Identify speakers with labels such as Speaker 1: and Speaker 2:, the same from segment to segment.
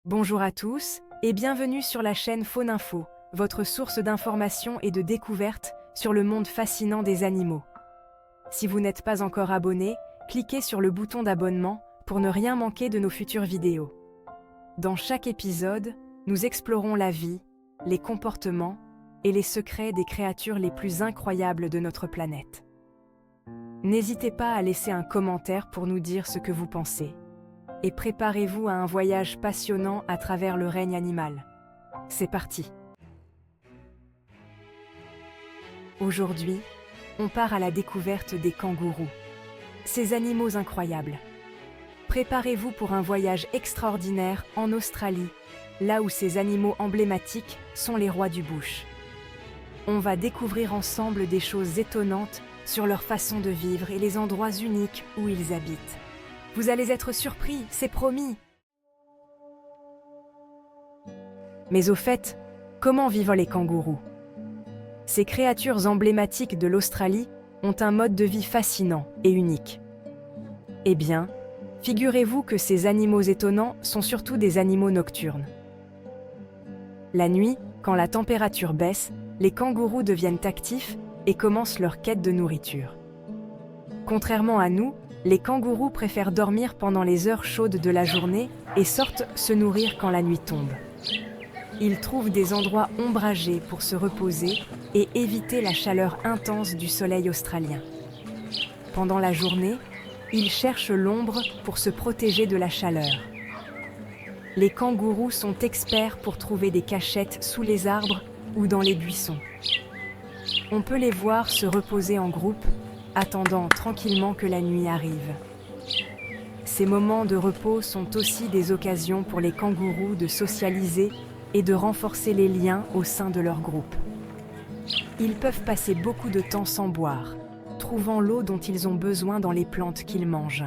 Speaker 1: Bonjour à tous et bienvenue sur la chaîne Faune Info, votre source d'information et de découvertes sur le monde fascinant des animaux. Si vous n'êtes pas encore abonné, cliquez sur le bouton d'abonnement pour ne rien manquer de nos futures vidéos. Dans chaque épisode, nous explorons la vie, les comportements et les secrets des créatures les plus incroyables de notre planète. N'hésitez pas à laisser un commentaire pour nous dire ce que vous pensez. Et préparez-vous à un voyage passionnant à travers le règne animal. C'est parti! Aujourd'hui, on part à la découverte des kangourous. Ces animaux incroyables. Préparez-vous pour un voyage extraordinaire en Australie, là où ces animaux emblématiques sont les rois du bush. On va découvrir ensemble des choses étonnantes sur leur façon de vivre et les endroits uniques où ils habitent. Vous allez être surpris, c'est promis. Mais au fait, comment vivent les kangourous? Ces créatures emblématiques de l'Australie ont un mode de vie fascinant et unique. Eh bien, figurez-vous que ces animaux étonnants sont surtout des animaux nocturnes. La nuit, quand la température baisse, les kangourous deviennent actifs et commencent leur quête de nourriture. Contrairement à nous, les kangourous préfèrent dormir pendant les heures chaudes de la journée et sortent se nourrir quand la nuit tombe. Ils trouvent des endroits ombragés pour se reposer et éviter la chaleur intense du soleil australien. Pendant la journée, ils cherchent l'ombre pour se protéger de la chaleur. Les kangourous sont experts pour trouver des cachettes sous les arbres ou dans les buissons. On peut les voir se reposer en groupe, attendant tranquillement que la nuit arrive. Ces moments de repos sont aussi des occasions pour les kangourous de socialiser et de renforcer les liens au sein de leur groupe. Ils peuvent passer beaucoup de temps sans boire, trouvant l'eau dont ils ont besoin dans les plantes qu'ils mangent.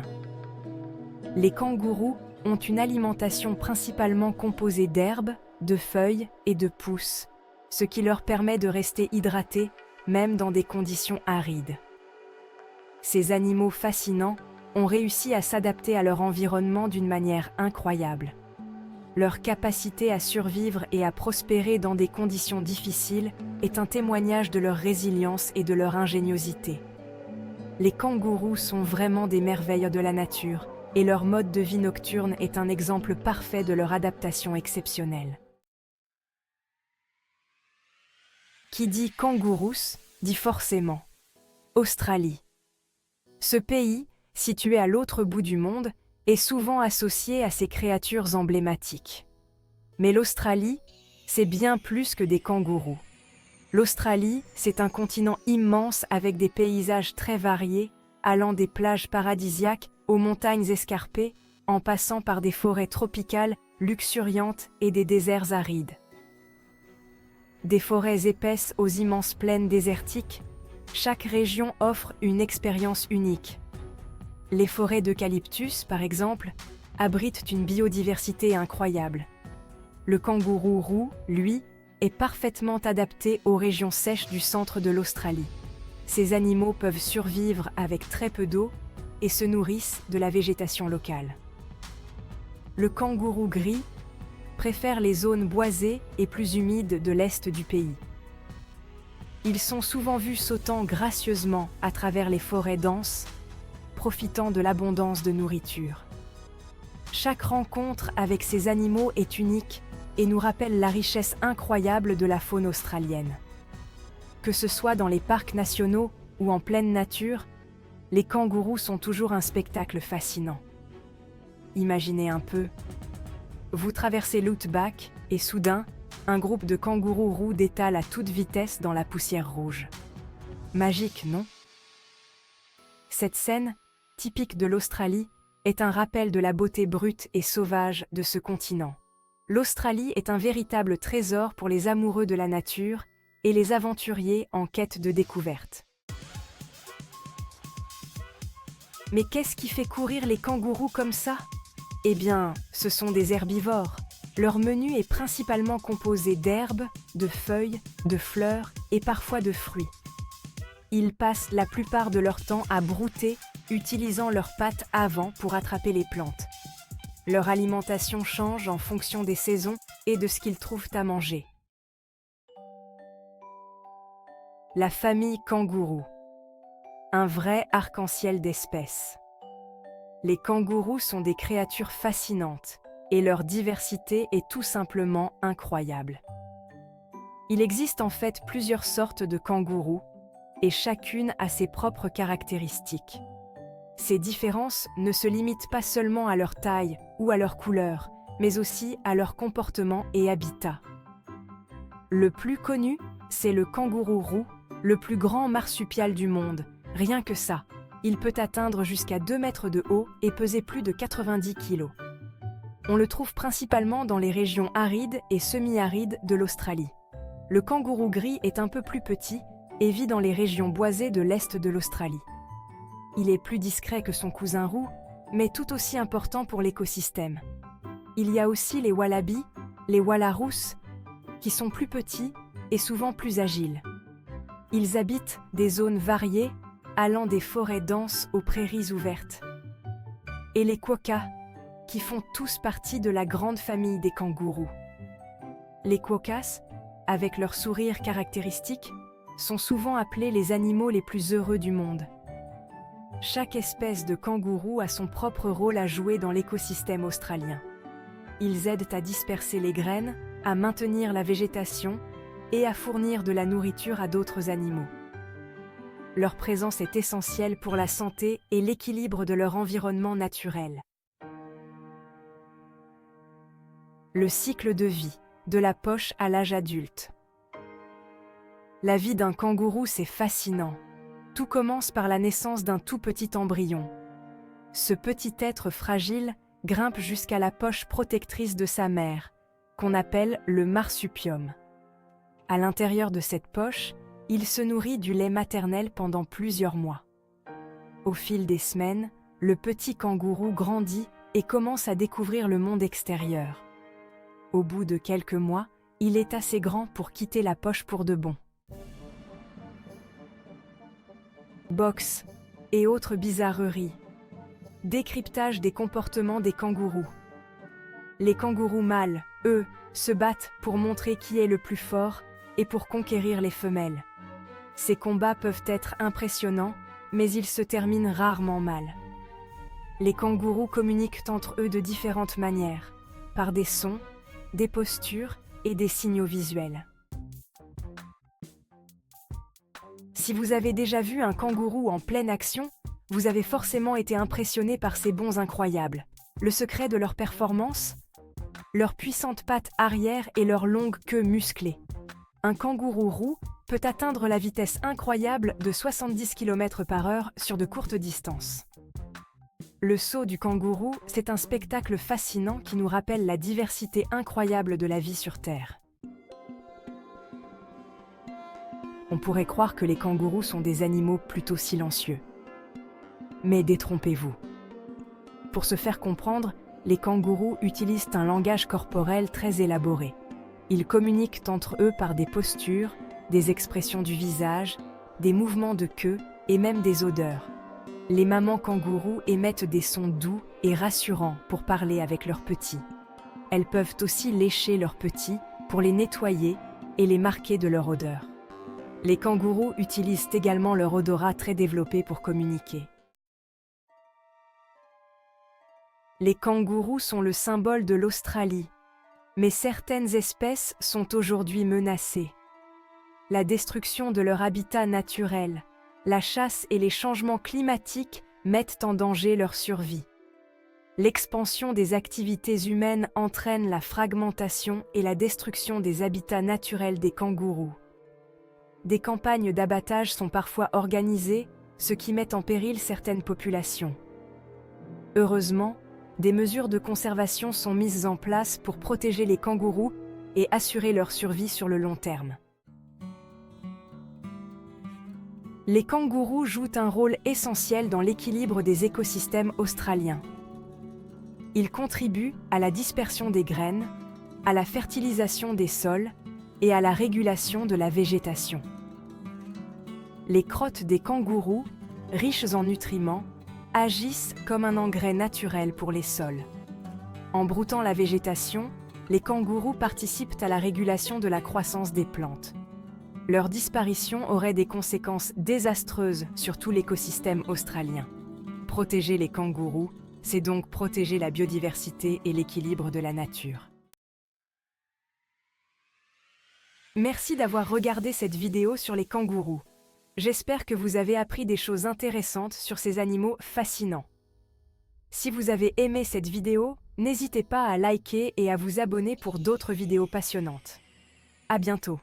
Speaker 1: Les kangourous ont une alimentation principalement composée d'herbes, de feuilles et de pousses, ce qui leur permet de rester hydratés même dans des conditions arides. Ces animaux fascinants ont réussi à s'adapter à leur environnement d'une manière incroyable. Leur capacité à survivre et à prospérer dans des conditions difficiles est un témoignage de leur résilience et de leur ingéniosité. Les kangourous sont vraiment des merveilles de la nature et leur mode de vie nocturne est un exemple parfait de leur adaptation exceptionnelle. Qui dit kangourous dit forcément Australie. Ce pays, situé à l'autre bout du monde, est souvent associé à ces créatures emblématiques. Mais l'Australie, c'est bien plus que des kangourous. L'Australie, c'est un continent immense avec des paysages très variés, allant des plages paradisiaques aux montagnes escarpées, en passant par des forêts tropicales luxuriantes et des déserts arides. Des forêts épaisses aux immenses plaines désertiques, chaque région offre une expérience unique. Les forêts d'eucalyptus, par exemple, abritent une biodiversité incroyable. Le kangourou roux, lui, est parfaitement adapté aux régions sèches du centre de l'Australie. Ces animaux peuvent survivre avec très peu d'eau et se nourrissent de la végétation locale. Le kangourou gris préfère les zones boisées et plus humides de l'est du pays. Ils sont souvent vus sautant gracieusement à travers les forêts denses, profitant de l'abondance de nourriture. Chaque rencontre avec ces animaux est unique et nous rappelle la richesse incroyable de la faune australienne. Que ce soit dans les parcs nationaux ou en pleine nature, les kangourous sont toujours un spectacle fascinant. Imaginez un peu, vous traversez l'outback et soudain, un groupe de kangourous roux détale à toute vitesse dans la poussière rouge. Magique, non? Cette scène, typique de l'Australie, est un rappel de la beauté brute et sauvage de ce continent. L'Australie est un véritable trésor pour les amoureux de la nature et les aventuriers en quête de découverte. Mais qu'est-ce qui fait courir les kangourous comme ça? Eh bien, ce sont des herbivores. Leur menu est principalement composé d'herbes, de feuilles, de fleurs et parfois de fruits. Ils passent la plupart de leur temps à brouter, utilisant leurs pattes avant pour attraper les plantes. Leur alimentation change en fonction des saisons et de ce qu'ils trouvent à manger. La famille kangourou. Un vrai arc-en-ciel d'espèces. Les kangourous sont des créatures fascinantes et leur diversité est tout simplement incroyable. Il existe en fait plusieurs sortes de kangourous et chacune a ses propres caractéristiques. Ces différences ne se limitent pas seulement à leur taille ou à leur couleur, mais aussi à leur comportement et habitat. Le plus connu, c'est le kangourou roux, le plus grand marsupial du monde. Rien que ça, il peut atteindre jusqu'à 2 mètres de haut et peser plus de 90 kg. On le trouve principalement dans les régions arides et semi-arides de l'Australie. Le kangourou gris est un peu plus petit et vit dans les régions boisées de l'est de l'Australie. Il est plus discret que son cousin roux, mais tout aussi important pour l'écosystème. Il y a aussi les wallabies, les wallarus, qui sont plus petits et souvent plus agiles. Ils habitent des zones variées, allant des forêts denses aux prairies ouvertes. Et les quokkas, qui font tous partie de la grande famille des kangourous. Les quokkas, avec leur sourire caractéristique, sont souvent appelés les animaux les plus heureux du monde. Chaque espèce de kangourou a son propre rôle à jouer dans l'écosystème australien. Ils aident à disperser les graines, à maintenir la végétation et à fournir de la nourriture à d'autres animaux. Leur présence est essentielle pour la santé et l'équilibre de leur environnement naturel. Le cycle de vie, de la poche à l'âge adulte. La vie d'un kangourou, c'est fascinant. Tout commence par la naissance d'un tout petit embryon. Ce petit être fragile grimpe jusqu'à la poche protectrice de sa mère, qu'on appelle le marsupium. À l'intérieur de cette poche, il se nourrit du lait maternel pendant plusieurs mois. Au fil des semaines, le petit kangourou grandit et commence à découvrir le monde extérieur. Au bout de quelques mois, il est assez grand pour quitter la poche pour de bon. Box et autres bizarreries. Décryptage des comportements des kangourous. Les kangourous mâles, eux, se battent pour montrer qui est le plus fort et pour conquérir les femelles. Ces combats peuvent être impressionnants, mais ils se terminent rarement mal. Les kangourous communiquent entre eux de différentes manières, par des sons, des postures et des signaux visuels. Si vous avez déjà vu un kangourou en pleine action, vous avez forcément été impressionné par ces bonds incroyables. Le secret de leur performance ? Leurs puissantes pattes arrière et leur longue queue musclée. Un kangourou roux peut atteindre la vitesse incroyable de 70 km/h sur de courtes distances. Le saut du kangourou, c'est un spectacle fascinant qui nous rappelle la diversité incroyable de la vie sur Terre. On pourrait croire que les kangourous sont des animaux plutôt silencieux. Mais détrompez-vous. Pour se faire comprendre, les kangourous utilisent un langage corporel très élaboré. Ils communiquent entre eux par des postures, des expressions du visage, des mouvements de queue et même des odeurs. Les mamans kangourous émettent des sons doux et rassurants pour parler avec leurs petits. Elles peuvent aussi lécher leurs petits pour les nettoyer et les marquer de leur odeur. Les kangourous utilisent également leur odorat très développé pour communiquer. Les kangourous sont le symbole de l'Australie, mais certaines espèces sont aujourd'hui menacées. La destruction de leur habitat naturel, la chasse et les changements climatiques mettent en danger leur survie. L'expansion des activités humaines entraîne la fragmentation et la destruction des habitats naturels des kangourous. Des campagnes d'abattage sont parfois organisées, ce qui met en péril certaines populations. Heureusement, des mesures de conservation sont mises en place pour protéger les kangourous et assurer leur survie sur le long terme. Les kangourous jouent un rôle essentiel dans l'équilibre des écosystèmes australiens. Ils contribuent à la dispersion des graines, à la fertilisation des sols et à la régulation de la végétation. Les crottes des kangourous, riches en nutriments, agissent comme un engrais naturel pour les sols. En broutant la végétation, les kangourous participent à la régulation de la croissance des plantes. Leur disparition aurait des conséquences désastreuses sur tout l'écosystème australien. Protéger les kangourous, c'est donc protéger la biodiversité et l'équilibre de la nature. Merci d'avoir regardé cette vidéo sur les kangourous. J'espère que vous avez appris des choses intéressantes sur ces animaux fascinants. Si vous avez aimé cette vidéo, n'hésitez pas à liker et à vous abonner pour d'autres vidéos passionnantes. À bientôt.